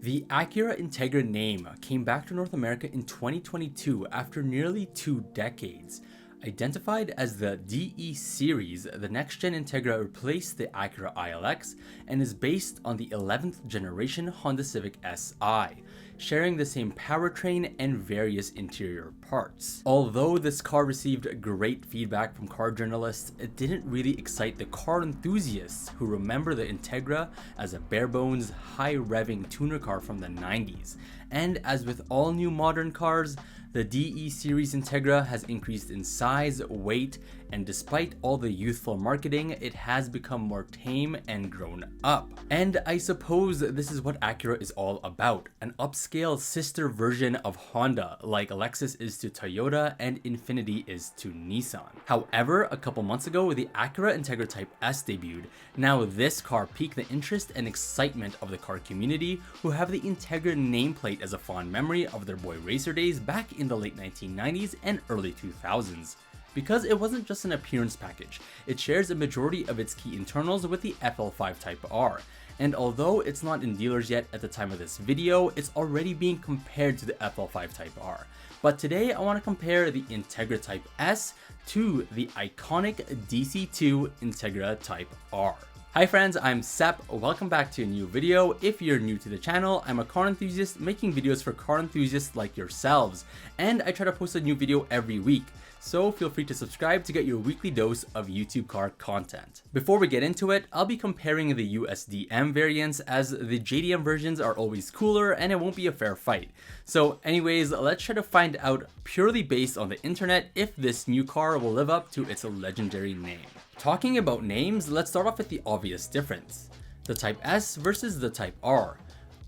The Acura Integra name came back to North America in 2022 after nearly 2 decades. Identified as the DE series, the next-gen Integra replaced the Acura ILX and is based on the 11th generation Honda Civic Si, sharing the same powertrain and various interior parts. Although this car received great feedback from car journalists, it didn't really excite the car enthusiasts who remember the Integra as a bare-bones, high-revving tuner car from the 90s. And as with all new modern cars, the DE series Integra has increased in size, weight, and despite all the youthful marketing, it has become more tame and grown up. And I suppose this is what Acura is all about, an upscale sister version of Honda, like Lexus is to Toyota and Infiniti is to Nissan. However, a couple months ago, the Acura Integra Type S debuted. Now this car piqued the interest and excitement of the car community, who have the Integra nameplate as a fond memory of their boy racer days back in the late 1990s and early 2000s. Because it wasn't just an appearance package, it shares a majority of its key internals with the FL5 Type R, and although it's not in dealers yet at the time of this video, it's already being compared to the FL5 Type R. But today I want to compare the Integra Type S to the iconic DC2 Integra Type R. Hi friends, I'm Sepp. Welcome back to a new video. If you're new to the channel, I'm a car enthusiast making videos for car enthusiasts like yourselves, and I try to post a new video every week. So feel free to subscribe to get your weekly dose of YouTube car content. Before we get into it, I'll be comparing the USDM variants as the JDM versions are always cooler and it won't be a fair fight. So anyways, let's try to find out purely based on the internet if this new car will live up to its legendary name. Talking about names, let's start off with the obvious difference. The Type S versus the Type R.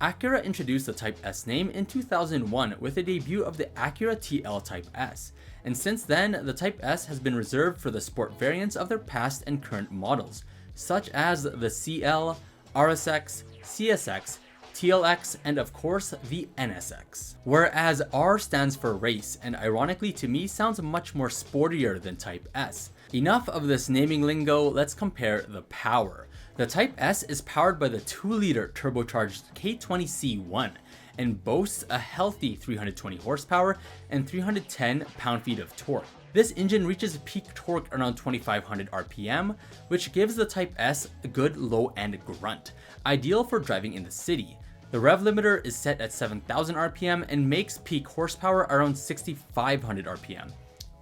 Acura introduced the Type S name in 2001 with the debut of the Acura TL Type S. And since then, the Type S has been reserved for the sport variants of their past and current models, such as the CL, RSX, CSX, TLX, and of course the NSX. Whereas R stands for race, and ironically to me sounds much more sportier than Type S. Enough of this naming lingo, let's compare the power. The Type S is powered by the 2-liter turbocharged K20C1 and boasts a healthy 320 horsepower and 310 pound-feet of torque. This engine reaches peak torque around 2500 RPM, which gives the Type S a good low-end grunt, ideal for driving in the city. The rev limiter is set at 7000 RPM and makes peak horsepower around 6500 RPM.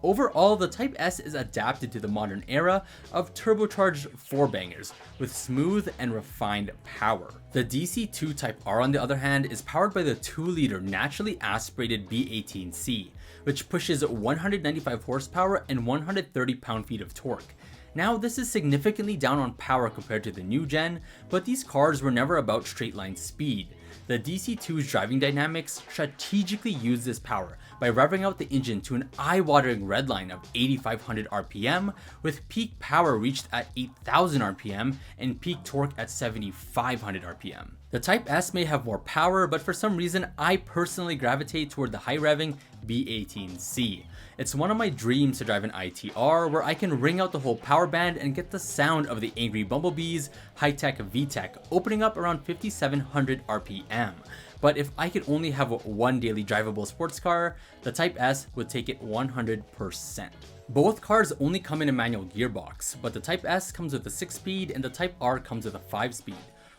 Overall, the Type S is adapted to the modern era of turbocharged 4-bangers with smooth and refined power. The DC2 Type R on the other hand is powered by the 2-liter naturally aspirated B18C, which pushes 195 horsepower and 130 pound-feet of torque. Now this is significantly down on power compared to the new gen, but these cars were never about straight line speed. The DC2's driving dynamics strategically used this power by revving out the engine to an eye-watering redline of 8500 RPM, with peak power reached at 8000 RPM and peak torque at 7500 RPM. The Type S may have more power, but for some reason I personally gravitate toward the high-revving B18C. It's one of my dreams to drive an ITR where I can ring out the whole power band and get the sound of the angry bumblebees, high-tech VTEC opening up around 5700 RPM. But if I could only have one daily drivable sports car, the Type S would take it 100%. Both cars only come in a manual gearbox, but the Type S comes with a 6-speed and the Type R comes with a 5-speed.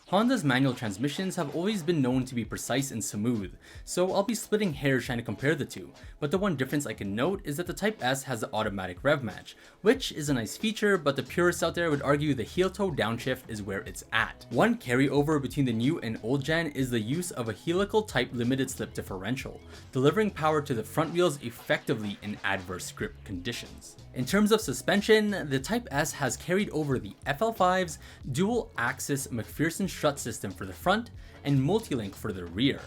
Honda's manual transmissions have always been known to be precise and smooth, so I'll be splitting hairs trying to compare the two, but the one difference I can note is that the Type S has the automatic rev match, which is a nice feature, but the purists out there would argue the heel-toe downshift is where it's at. One carryover between the new and old gen is the use of a helical type limited slip differential, delivering power to the front wheels effectively in adverse grip conditions. In terms of suspension, the Type S has carried over the FL5's dual-axis McPherson strut system for the front and multi-link for the rear.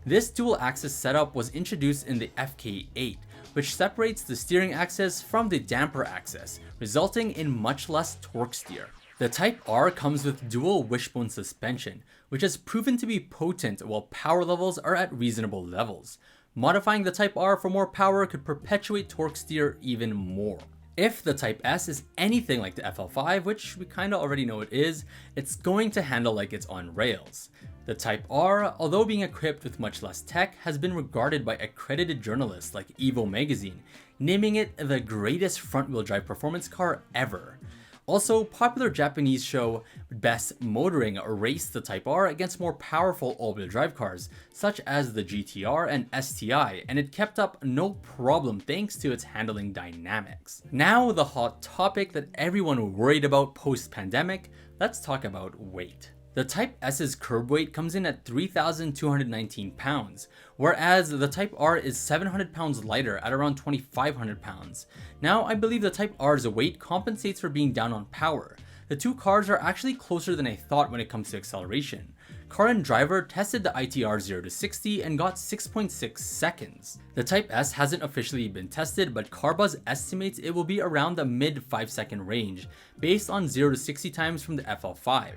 This dual-axis setup was introduced in the FK8, which separates the steering axis from the damper axis, resulting in much less torque steer. The Type R comes with dual wishbone suspension, which has proven to be potent while power levels are at reasonable levels. Modifying the Type R for more power could perpetuate torque steer even more. If the Type S is anything like the FL5, which we kinda already know it is, it's going to handle like it's on rails. The Type R, although being equipped with much less tech, has been regarded by accredited journalists like Evo magazine, naming it the greatest front-wheel drive performance car ever. Also, popular Japanese show Best Motoring raced the Type R against more powerful all-wheel drive cars, such as the GTR and STI, and it kept up no problem thanks to its handling dynamics. Now, the hot topic that everyone worried about post-pandemic, let's talk about weight. The Type S's curb weight comes in at 3,219 pounds, whereas the Type R is 700 pounds lighter at around 2,500 pounds. Now, I believe the Type R's weight compensates for being down on power. The two cars are actually closer than I thought when it comes to acceleration. Car and Driver tested the ITR 0 to 60 and got 6.6 seconds. The Type S hasn't officially been tested, but CarBuzz estimates it will be around the mid 5-second range, based on 0 to 60 times from the FL5.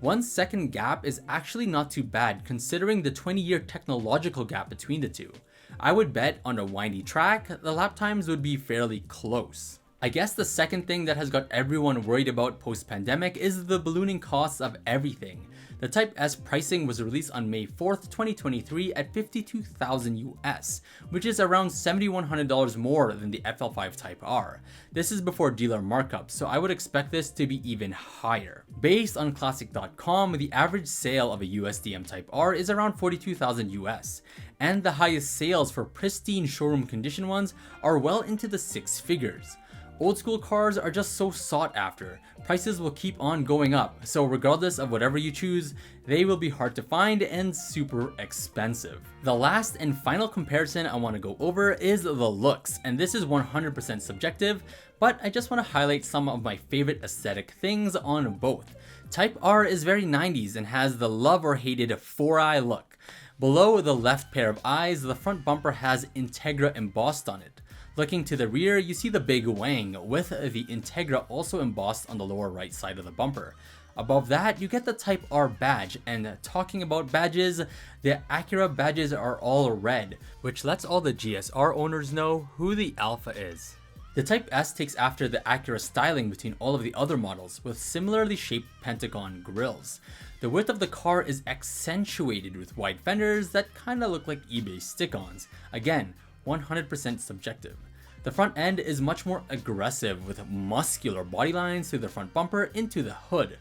1 second gap is actually not too bad considering the 20-year technological gap between the two. I would bet on a windy track, the lap times would be fairly close. I guess the second thing that has got everyone worried about post-pandemic is the ballooning costs of everything. The Type S pricing was released on May 4th, 2023 at $52,000 US, which is around $7,100 more than the FL5 Type R. This is before dealer markup, so I would expect this to be even higher. Based on Classic.com, the average sale of a USDM Type R is around $42,000 US, and the highest sales for pristine showroom condition ones are well into the 6 figures. Old school cars are just so sought after. Prices will keep on going up, so regardless of whatever you choose, they will be hard to find and super expensive. The last and final comparison I want to go over is the looks, and this is 100% subjective, but I just want to highlight some of my favorite aesthetic things on both. Type R is very 90s and has the love or hated 4-eye look. Below the left pair of eyes, the front bumper has Integra embossed on it. Looking to the rear, you see the big wang, with the Integra also embossed on the lower right side of the bumper. Above that, you get the Type R badge, and talking about badges, the Acura badges are all red, which lets all the GSR owners know who the Alpha is. The Type S takes after the Acura styling between all of the other models, with similarly shaped pentagon grills. The width of the car is accentuated with wide fenders that kinda look like eBay stick-ons. Again, 100% subjective. The front end is much more aggressive with muscular body lines through the front bumper into the hood.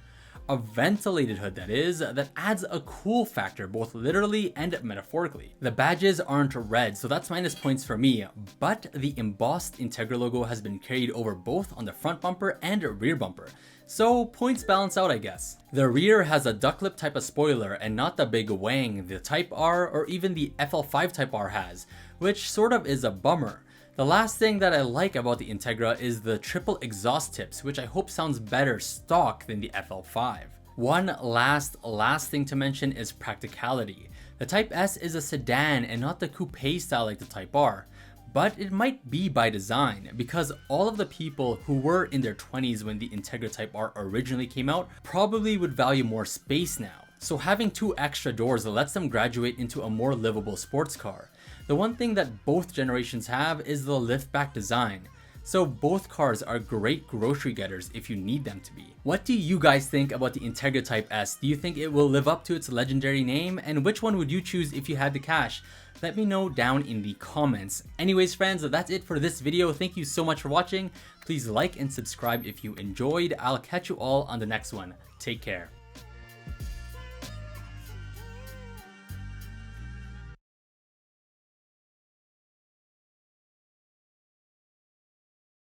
A ventilated hood that is, that adds a cool factor both literally and metaphorically. The badges aren't red, so that's minus points for me, but the embossed Integra logo has been carried over both on the front bumper and rear bumper. So points balance out, I guess. The rear has a duck lip type of spoiler and not the big wang the Type R or even the FL5 Type R has, which sort of is a bummer. The last thing that I like about the Integra is the triple exhaust tips, which I hope sounds better stock than the FL5. One last thing to mention is practicality. The Type S is a sedan and not the coupe style like the Type R. But it might be by design, because all of the people who were in their 20s when the Integra Type R originally came out probably would value more space now. So having 2 extra doors lets them graduate into a more livable sports car. The one thing that both generations have is the liftback design. So both cars are great grocery getters if you need them to be. What do you guys think about the Integra Type S? Do you think it will live up to its legendary name? And which one would you choose if you had the cash? Let me know down in the comments. Anyways friends, that's it for this video. Thank you so much for watching. Please like and subscribe if you enjoyed. I'll catch you all on the next one. Take care.